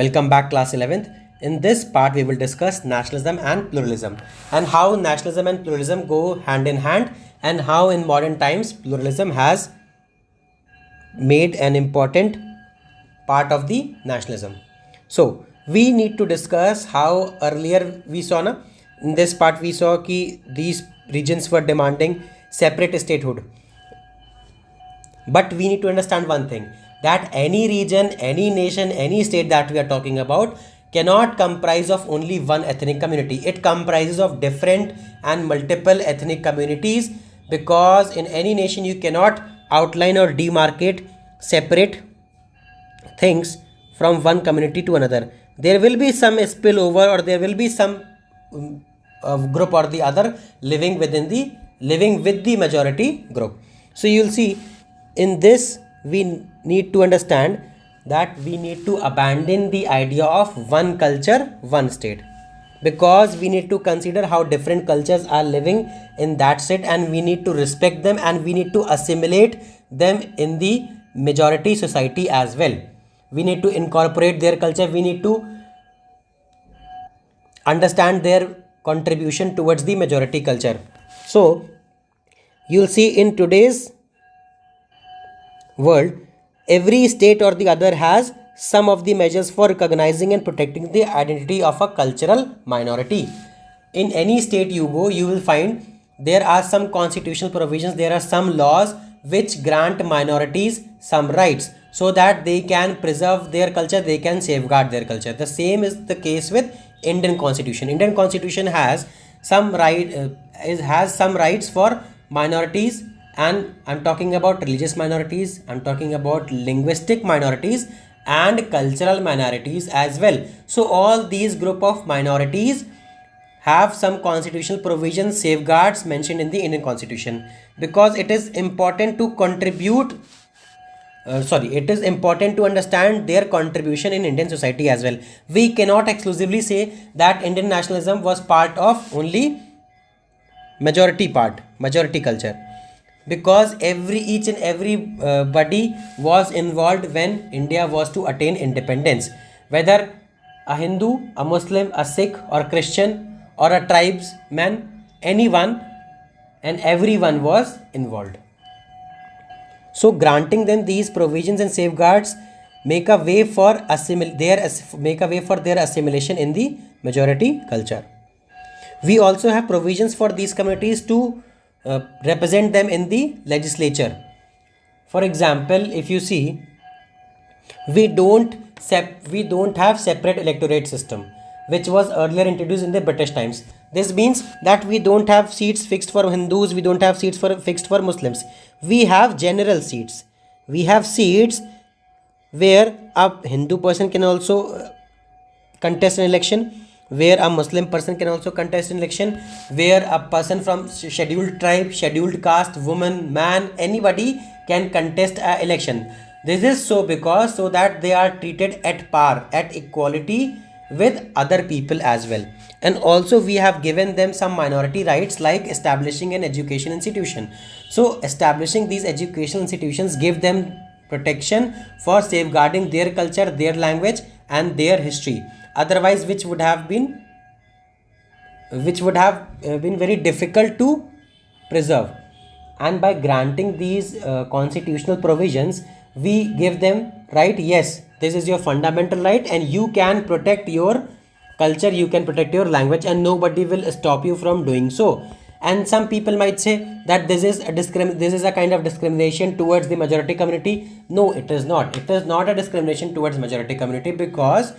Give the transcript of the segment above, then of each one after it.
Welcome back, class 11th. In this part, we will discuss nationalism and pluralism and how nationalism and pluralism go hand in hand and how in modern times pluralism has made an important part of the nationalism. So, we need to discuss how earlier we saw in this part we saw कि these regions were demanding separate statehood. But we need to understand one thing, that any region, any nation, any state that we are talking about cannot comprise of only one ethnic community. It comprises of different and multiple ethnic communities, because in any nation you cannot outline or demarcate separate things from one community to another. There will be some spillover, or there will be some group or the other living with the majority group. So you'll see in this we need to understand that we need to abandon the idea of one culture, one state, because we need to consider how different cultures are living in that state, and we need to respect them and we need to assimilate them in the majority society as well. We need to incorporate their culture, we need to understand their contribution towards the majority culture. So you'll see in today's world, every state or the other has some of the measures for recognizing and protecting the identity of a cultural minority. In any state you go, you will find there are some constitutional provisions, there are some laws which grant minorities some rights so that they can preserve their culture, they can safeguard their culture. The same is the case with Indian Constitution. Indian Constitution has some rights for minorities, and I'm talking about religious minorities, I'm talking about linguistic minorities and cultural minorities as well. So all these group of minorities have some constitutional provisions, safeguards mentioned in the Indian Constitution, because it is important to contribute it is important to understand their contribution in Indian society as well. We cannot exclusively say that Indian nationalism was part of only majority culture, because each and every body was involved when India was to attain independence, whether a Hindu, a Muslim, a Sikh or Christian or a tribesman, anyone and everyone was involved. So granting them these provisions and safeguards make a way for their assimilation in the majority culture. We also have provisions for these communities to represent them in the legislature. For example, if you see, we don't have separate electorate system, which was earlier introduced in the British times. This means that we don't have seats fixed for Hindus, we don't have seats fixed for Muslims. We have general seats. We have seats where a Hindu person can also contest an election, where a Muslim person can also contest an election, where a person from scheduled tribe, scheduled caste, woman, man, anybody can contest an election. This is so that they are treated at par, at equality with other people as well. And also we have given them some minority rights, like establishing an education institution. So establishing these educational institutions give them protection for safeguarding their culture, their language and their history, otherwise which would have been very difficult to preserve. And by granting these constitutional provisions, we give them right, yes, this is your fundamental right and you can protect your culture, you can protect your language, and nobody will stop you from doing so. And some people might say that this is a kind of discrimination towards the majority community. No, it is not. It is not a discrimination towards majority community, because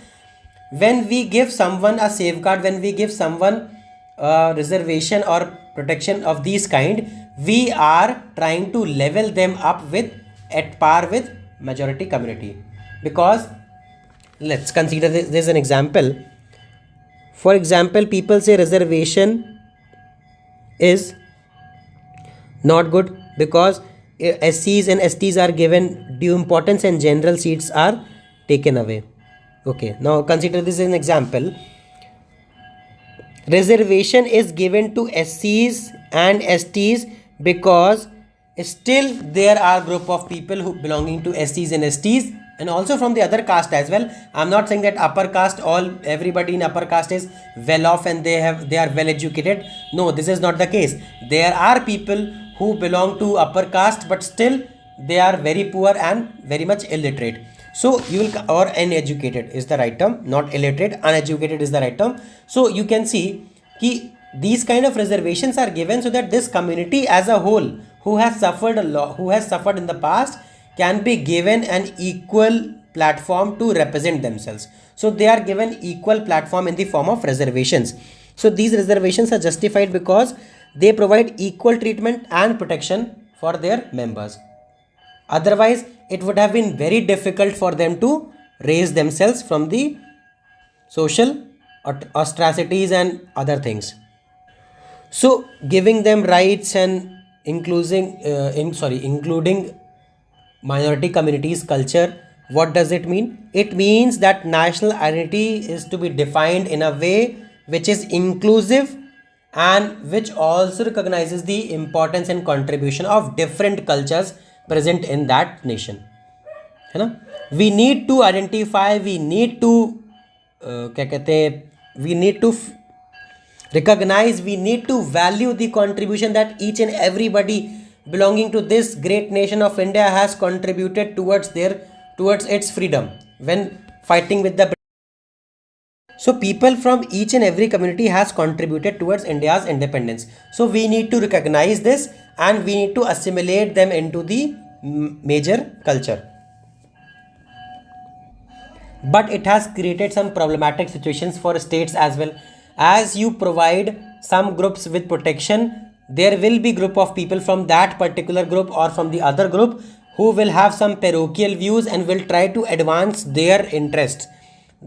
when we give someone a safeguard, when we give someone a reservation or protection of these kind, we are trying to level them up at par with majority community. Because let's consider this an example. For example, people say reservation is not good because SCs and STs are given due importance and general seats are taken away. Okay, now consider this as an example. Reservation is given to SCs and STs because still there are group of people who belonging to SCs and STs and also from the other caste as well. I'm not saying that upper caste, all everybody in upper caste is well off and they are well educated. No, this is not the case. There are people who belong to upper caste but still they are very poor and very much illiterate. So you will, or uneducated is the right term, not illiterate, uneducated is the right term. So you can see कि these kind of reservations are given so that this community as a whole who has suffered a lot, who has suffered in the past, can be given an equal platform to represent themselves. So they are given equal platform in the form of reservations. So these reservations are justified because they provide equal treatment and protection for their members. Otherwise, it would have been very difficult for them to raise themselves from the social ostracities and other things. So giving them rights and including minority communities culture, what does it mean? It means that national identity is to be defined in a way which is inclusive and which also recognizes the importance and contribution of different cultures present in that nation, है ना. We need to identify, we need to क्या कहते हैं, we need to recognize, we need to value the contribution that each and everybody belonging to this great nation of India has contributed towards its freedom when fighting with the. So people from each and every community has contributed towards India's independence. So we need to recognize this and we need to assimilate them into the major culture. But it has created some problematic situations for states as well. As you provide some groups with protection, there will be group of people from that particular group or from the other group who will have some parochial views and will try to advance their interests.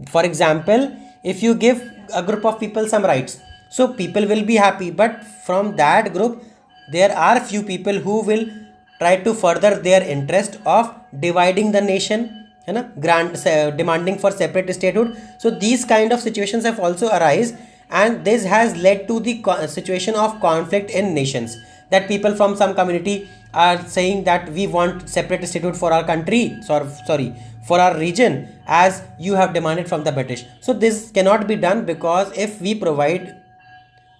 For example, if you give a group of people some rights, so people will be happy, but from that group there are few people who will try to further their interest of dividing the nation, है ना, demanding for separate statehood. So these kind of situations have also arise, and this has led to the situation of conflict in nations, that people from some community are saying that we want separate statehood for our country, for our region, as you have demanded from the British. So this cannot be done, because if we provide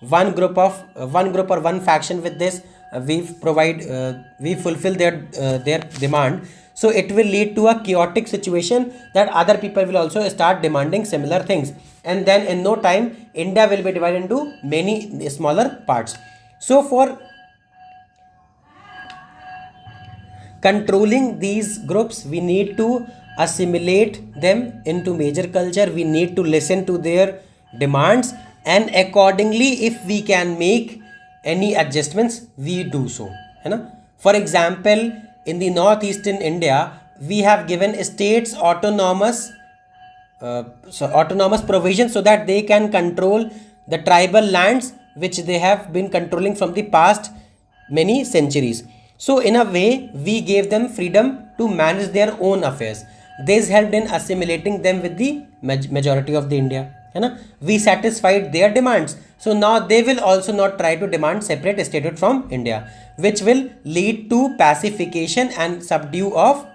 one group or one faction with this, we fulfill their demand, so it will lead to a chaotic situation that other people will also start demanding similar things, and then in no time India will be divided into many smaller parts. So for controlling these groups, we need to assimilate them into major culture, we need to listen to their demands, and accordingly if we can make any adjustments, we do so, है ना. For example, in the northeastern India, we have given states autonomous provisions so that they can control the tribal lands which they have been controlling from the past many centuries. So in a way, we gave them freedom to manage their own affairs. This helped in assimilating them with the majority of the India, है ना. We satisfied their demands, so now they will also not try to demand separate statehood from India, which will lead to pacification and subdue of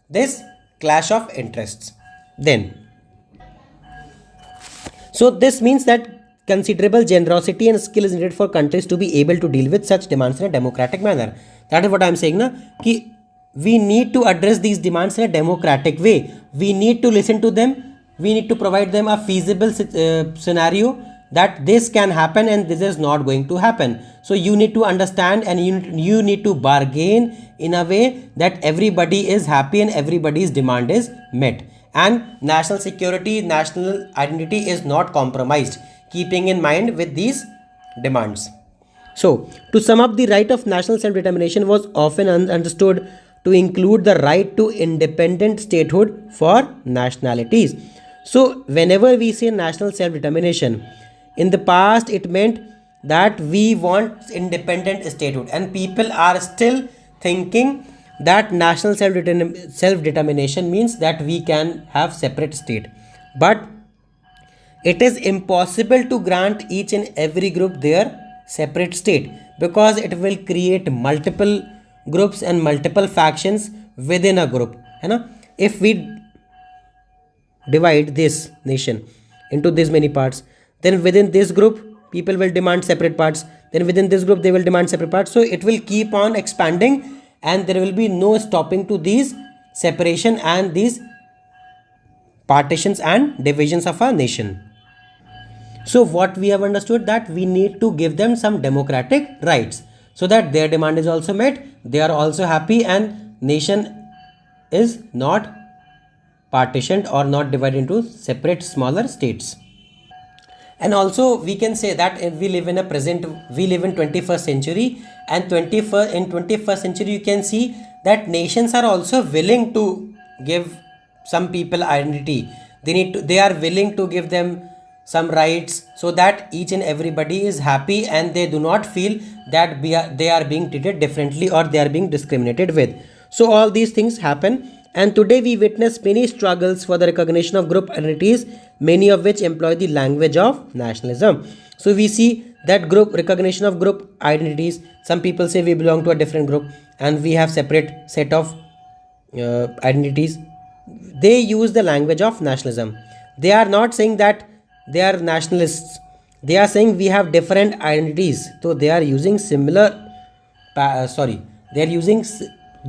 this clash of interests. So this means that considerable generosity and skill is needed for countries to be able to deal with such demands in a democratic manner. That is what I am saying, na, कि we need to address these demands in a democratic way. We need to listen to them. We need to provide them a feasible scenario that this can happen and this is not going to happen. So you need to understand and you need to bargain in a way that everybody is happy and everybody's demand is met. And national security, national identity is not compromised, keeping in mind with these demands. So, to sum up, the right of national self-determination was often understood to include the right to independent statehood for nationalities. So, whenever we say national self-determination, in the past it meant that we want independent statehood, and people are still thinking that national self-determination means that we can have separate state. But it is impossible to grant each and every group their separate state, because it will create multiple groups and multiple factions within a group, है ना. if we divide this nation into this many parts, then within this group people will demand separate parts, then within this group they will demand separate parts, so it will keep on expanding and there will be no stopping to these separation and these partitions and divisions of a nation. So what we have understood, that we need to give them some democratic rights so that their demand is also met, they are also happy, and nation is not partitioned or not divided into separate smaller states. And also we can say that if we live in a present, we live in 21st century, and 21st century you can see that nations are also willing to give some people identity. They are willing to give them some rights so that each and everybody is happy and they do not feel that they are being treated differently or they are being discriminated with. So all these things happen, and today we witness many struggles for the recognition of group identities, many of which employ the language of nationalism. So we see that group recognition of group identities, some people say we belong to a different group and we have separate set of identities. They use the language of nationalism. They are not saying that they are nationalists, they are saying we have different identities, so they are using they are using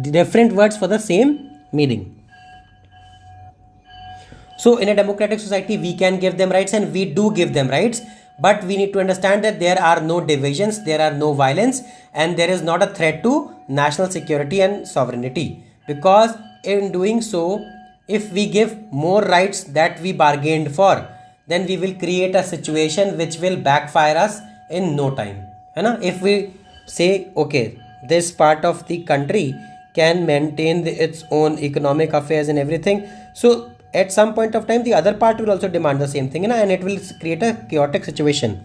different words for the same meaning. So in a democratic society we can give them rights and we do give them rights, but we need to understand that there are no divisions, there are no violence, and there is not a threat to national security and sovereignty, because in doing so, if we give more rights that we bargained for, then we will create a situation which will backfire us in no time, है ना? If we say okay, this part of the country can maintain its own economic affairs and everything, so at some point of time the other part will also demand the same thing, and it will create a chaotic situation.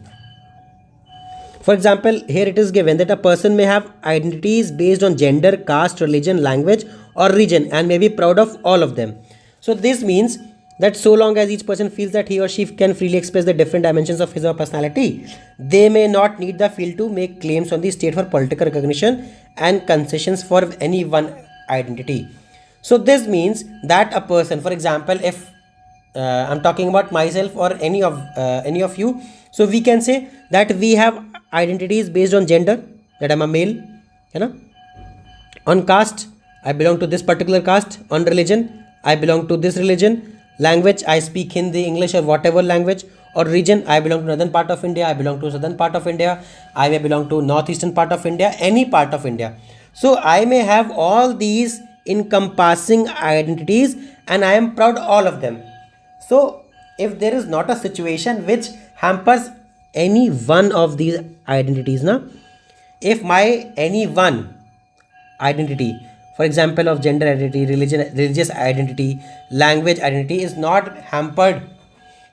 For example, here it is given that a person may have identities based on gender, caste, religion, language, or region and may be proud of all of them. So this means that so long as each person feels that he or she can freely express the different dimensions of his or her personality, they may not need the field to make claims on the state for political recognition and concessions for any one identity. So this means that a person, for example, if I'm talking about myself or any of you, so we can say that we have identities based on gender, that I'm a male, you know, on caste I belong to this particular caste, on religion I belong to this religion, language I speak Hindi, English, or whatever language, or region I belong to northern part of India, I belong to southern part of India, I may belong to northeastern part of India, any part of India. So I may have all these encompassing identities and I am proud all of them. So if there is not a situation which hampers any one of these identities, na, if my any one identity, for example of gender identity, religious identity, language identity is not hampered,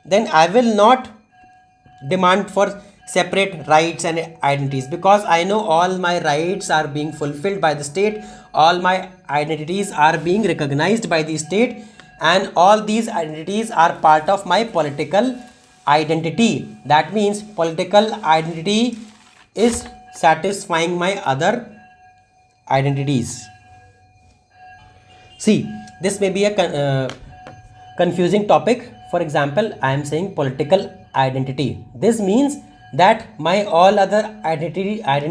then I will not demand for separate rights and identities, because I know all my rights are being fulfilled by the state, all my identities are being recognized by the state, and all these identities are part of my political identity. That means political identity is satisfying my other identities. See, this may be a confusing topic. For example, I am saying political identity. This means that my all other identities are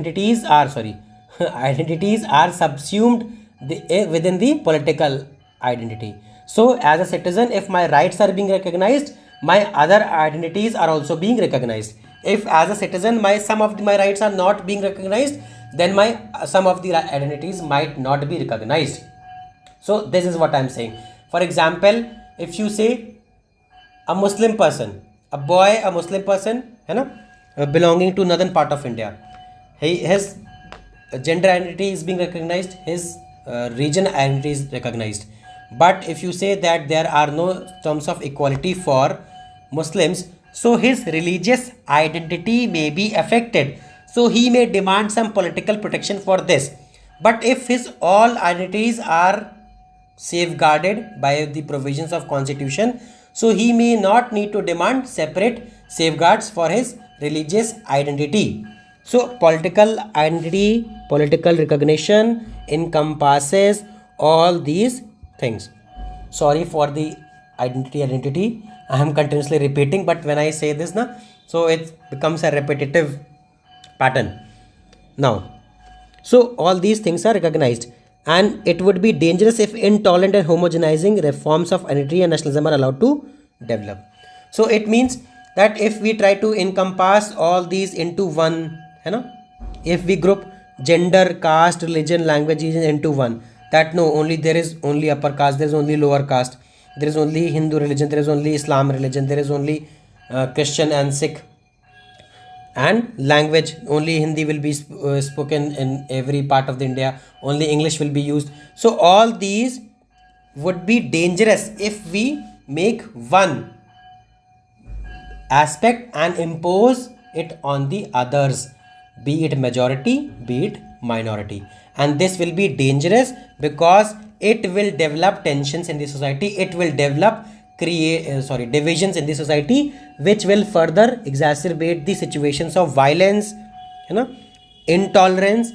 identities are subsumed within the political identity. So as a citizen, if my rights are being recognized, my other identities are also being recognized. If as a citizen some of my rights are not being recognized, then my some of the identities might not be recognized. So this is what I am saying. For example, if you say a Muslim person, a boy, a Muslim person, belonging to northern part of India, his gender identity is being recognized, his region identity is recognized. But if you say that there are no terms of equality for Muslims, so his religious identity may be affected. So he may demand some political protection for this. But if his all identities are safeguarded by the provisions of constitution, so he may not need to demand separate safeguards for his religious identity. So political identity, political recognition encompasses all these things. Sorry for the identity. I am continuously repeating, but when I say this na, so it becomes a repetitive pattern. Now, so all these things are recognized, and it would be dangerous if intolerant and homogenizing reforms of identity and nationalism are allowed to develop. So it means that if we try to encompass all these into one, you know, if we group gender, caste, religion, language into one, that no, only there is only upper caste, there is only lower caste, there is only Hindu religion, there is only Islam religion, there is only Christian and Sikh, and language only Hindi will be spoken in every part of the India, only English will be used. So all these would be dangerous if we make one aspect and impose it on the others, be it majority, be it minority. And this will be dangerous because it will develop tensions in the society, it will develop divisions in the society, which will further exacerbate the situations of violence, you know, intolerance,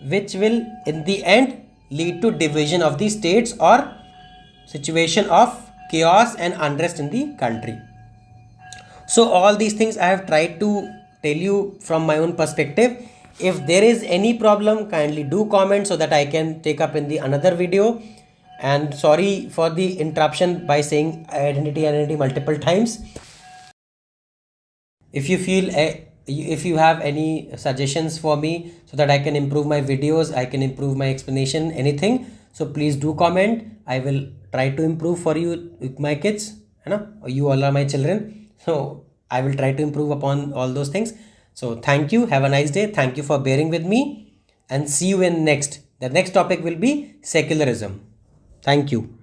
which will in the end lead to division of the states or situation of chaos and unrest in the country. So all these things I have tried to tell you from my own perspective. If there is any problem, kindly do comment so that I can take up in the another video. And sorry for the interruption by saying identity multiple times. If you feel if you have any suggestions for me so that I can improve my videos, I can improve my explanation, anything, so please do comment. I will try to improve for you with my kids, you know, you all are my children, so I will try to improve upon all those things. So thank you, have a nice day, thank you for bearing with me, and see you in next. The next topic will be secularism. Thank you.